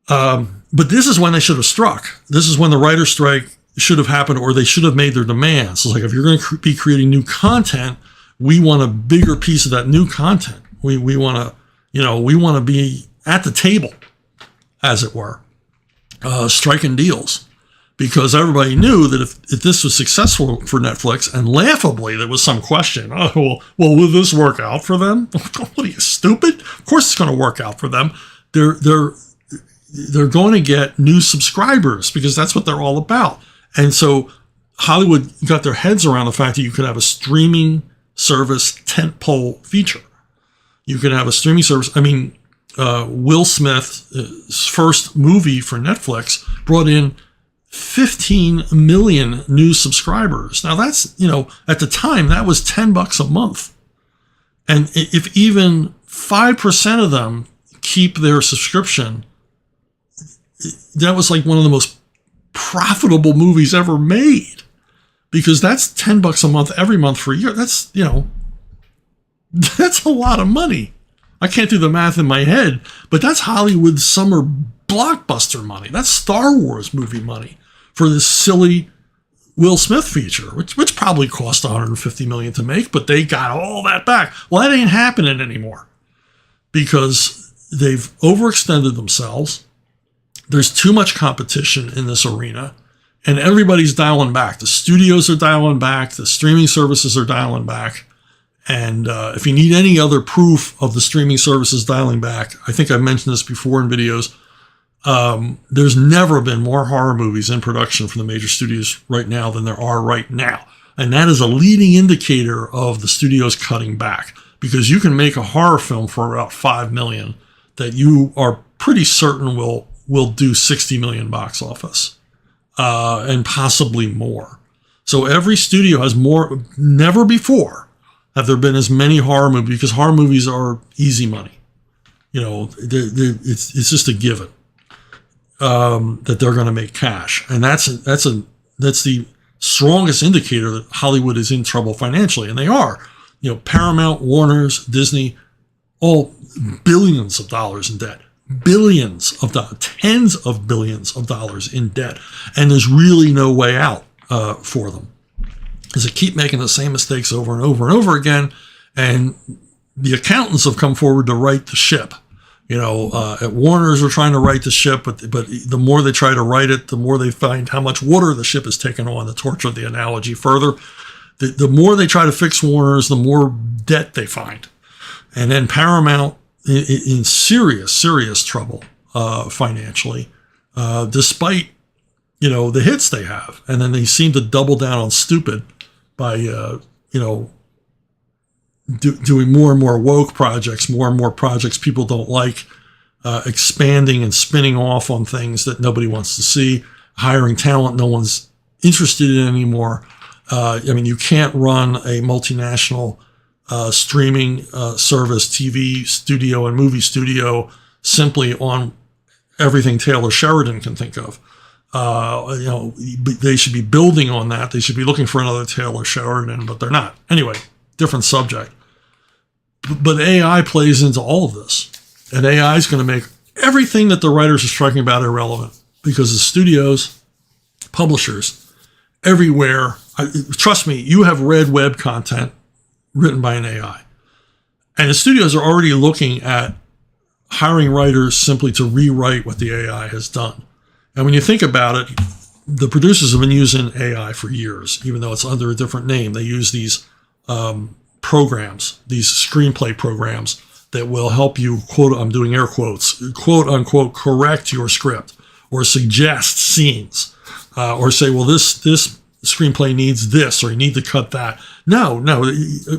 But this is when they should have struck. This is when the writer's strike should have happened, or they should have made their demands. So like, if you're going to be creating new content, we want a bigger piece of that new content. We want to be at the table, as it were, striking deals, because everybody knew that if this was successful for Netflix, and laughably there was some question, well, will this work out for them? What are you, stupid? Of course it's going to work out for them. They're going to get new subscribers because that's what they're all about. And so Hollywood got their heads around the fact that you could have a streaming service tentpole feature. You could have a streaming service. I mean, Will Smith's first movie for Netflix brought in 15 million new subscribers. Now that's, at the time that was $10 a month. And if even 5% of them keep their subscription, that was like one of the most profitable movies ever made, because that's $10 a month every month for a year. That's, that's a lot of money. I can't do the math in my head, but that's Hollywood's summer blockbuster money. That's Star Wars movie money for this silly Will Smith feature, which probably cost $150 million to make, but they got all that back. Well, that ain't happening anymore because they've overextended themselves. There's too much competition in this arena, and everybody's dialing back. The studios are dialing back. The streaming services are dialing back. And if you need any other proof of the streaming services dialing back, I think I've mentioned this before in videos. There's never been more horror movies in production from the major studios right now than there are right now. And that is a leading indicator of the studios cutting back, because you can make a horror film for about $5 million that you are pretty certain will do 60 million box office, and possibly more. So every studio has more. Never before have there been as many horror movies, because horror movies are easy money. It's just a given that they're going to make cash, and that's the strongest indicator that Hollywood is in trouble financially, and they are. Paramount, Warner's, Disney, all billions of dollars in debt, tens of billions of dollars in debt, and there's really no way out for them. Because they keep making the same mistakes over and over and over again, and the accountants have come forward to right the ship. At Warner's, are trying to right the ship, but the more they try to right it, the more they find how much water the ship has taken on, to torture the analogy further. The more they try to fix Warner's, the more debt they find. And then Paramount in serious trouble financially, despite, the hits they have. And then they seem to double down on stupid by, doing more and more woke projects, more and more projects people don't like, expanding and spinning off on things that nobody wants to see, hiring talent no one's interested in anymore. You can't run a multinational streaming service, TV studio and movie studio simply on everything Taylor Sheridan can think of. They should be building on that. They should be looking for another Taylor Sheridan, but they're not. Anyway, different subject. But AI plays into all of this. And AI is going to make everything that the writers are striking about irrelevant, because the studios, publishers, everywhere, trust me, you have read web content written by an AI. And the studios are already looking at hiring writers simply to rewrite what the AI has done. And when you think about it, the producers have been using AI for years, even though it's under a different name. They use these programs, these screenplay programs that will help you, quote, I'm doing air quotes, quote unquote, correct your script or suggest scenes or say, well, this screenplay needs this, or you need to cut that. No,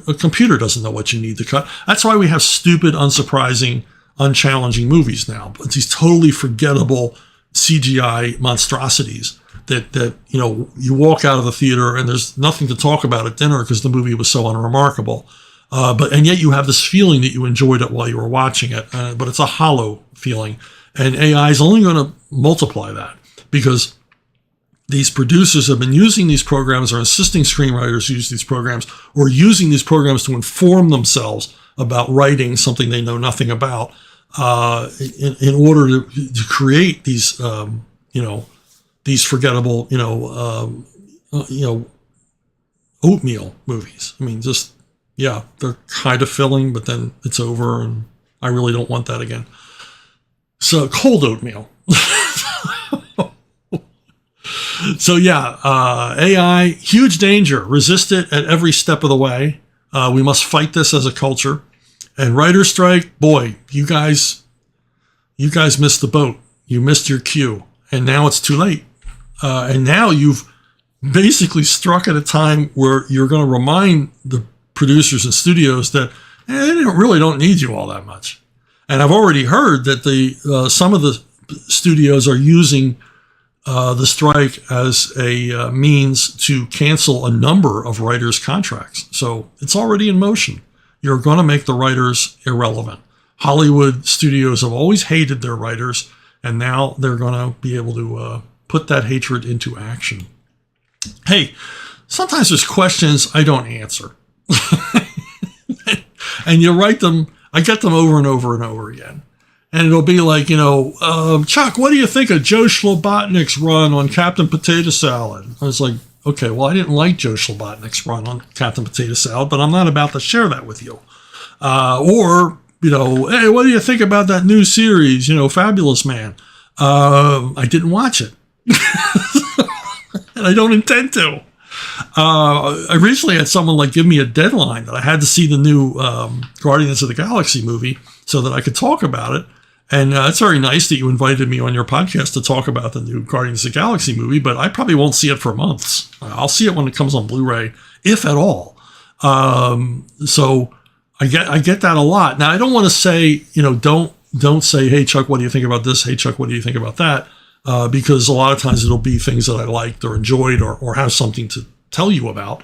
a computer doesn't know what you need to cut. That's why we have stupid, unsurprising, unchallenging movies now. It's these totally forgettable CGI monstrosities that you walk out of the theater and there's nothing to talk about at dinner because the movie was so unremarkable. And yet you have this feeling that you enjoyed it while you were watching it, but it's a hollow feeling. And AI is only going to multiply that, because these producers have been using these programs, or insisting screenwriters use these programs, or using these programs to inform themselves about writing something they know nothing about, in order to create these, these forgettable, oatmeal movies. I mean, just, yeah, they're kind of filling, but then it's over, and I really don't want that again. So cold oatmeal. So yeah, AI, huge danger. Resist it at every step of the way. We must fight this as a culture. And writer strike, boy, you guys missed the boat. You missed your cue, and now it's too late. And now you've basically struck at a time where you're going to remind the producers and studios that they really don't need you all that much. And I've already heard that some of the studios are using the strike as a means to cancel a number of writers' contracts. So it's already in motion. You're going to make the writers irrelevant. Hollywood studios have always hated their writers, and now they're going to be able to put that hatred into action. Hey, sometimes there's questions I don't answer. And you write them, I get them over and over and over again. And it'll be like, Chuck, what do you think of Joe Slobotnik's run on Captain Potato Salad? I was like, okay, well, I didn't like Joe Slobotnik's run on Captain Potato Salad, but I'm not about to share that with you. Hey, what do you think about that new series, Fabulous Man? I didn't watch it. And I don't intend to. I recently had someone give me a deadline that I had to see the new Guardians of the Galaxy movie so that I could talk about it. And it's very nice that you invited me on your podcast to talk about the new Guardians of the Galaxy movie, but I probably won't see it for months. I'll see it when it comes on Blu-ray, if at all. So I get that a lot. Now, I don't want to say, don't say, hey, Chuck, what do you think about this? Hey, Chuck, what do you think about that? Because a lot of times it'll be things that I liked or enjoyed or have something to tell you about.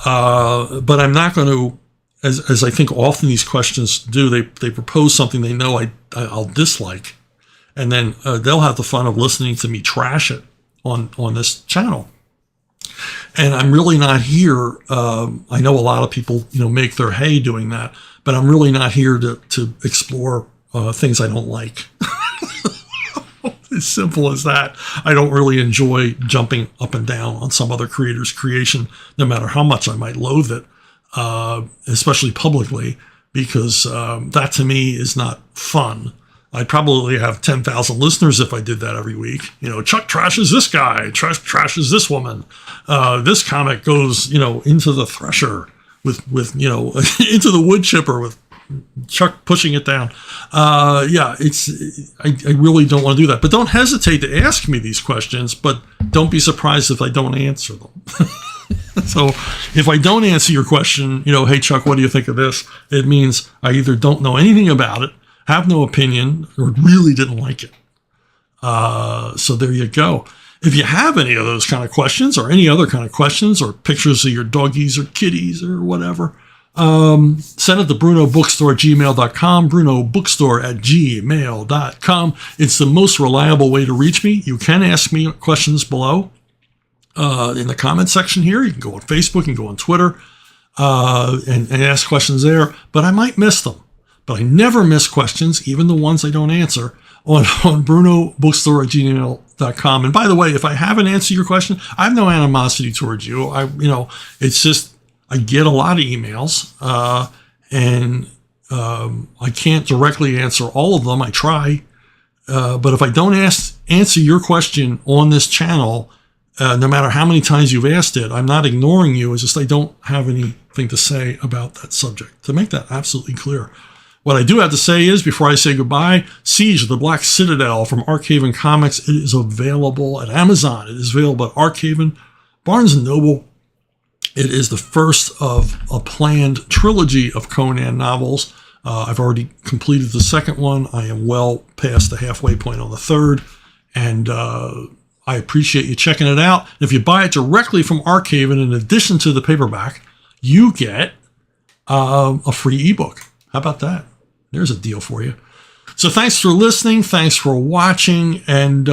But I'm not going to, as I think often these questions do, they propose something they know I'll dislike. And then they'll have the fun of listening to me trash it on this channel. And I'm really not here. I know a lot of people, make their hay doing that, but I'm really not here to explore things I don't like. As simple as that. I don't really enjoy jumping up and down on some other creator's creation, no matter how much I might loathe it, especially publicly, because that to me is not fun. I'd probably have 10,000 listeners if I did that every week. Chuck trashes this guy, trashes this woman. This comic goes, into the thresher with into the wood chipper with Chuck pushing it down. I really don't want to do that. But don't hesitate to ask me these questions, but don't be surprised if I don't answer them. So if I don't answer your question, hey, Chuck, what do you think of this? It means I either don't know anything about it, have no opinion, or really didn't like it. So there you go. If you have any of those kind of questions or any other kind of questions or pictures of your doggies or kitties or whatever, send it to brunobookstore@gmail.com, brunobookstore@gmail.com. It's the most reliable way to reach me. You can ask me questions below in the comment section here. You can go on Facebook, you can go on Twitter, and ask questions there, but I might miss them. But I never miss questions, even the ones I don't answer, on brunobookstore@gmail.com. And by the way, if I haven't answered your question, I have no animosity towards you. It's just I get a lot of emails, and I can't directly answer all of them. I try, but if I don't answer your question on this channel, no matter how many times you've asked it, I'm not ignoring you. It's just I don't have anything to say about that subject. To make that absolutely clear. What I do have to say is, before I say goodbye, Siege of the Black Citadel from Arkhaven Comics. It is available at Amazon. It is available at Arkhaven, Barnes & Noble. It is the first of a planned trilogy of Conan novels. I've already completed the second one. I am well past the halfway point on the third. And I appreciate you checking it out. If you buy it directly from Arkhaven, in addition to the paperback, you get a free ebook. How about that? There's a deal for you. So thanks for listening. Thanks for watching. And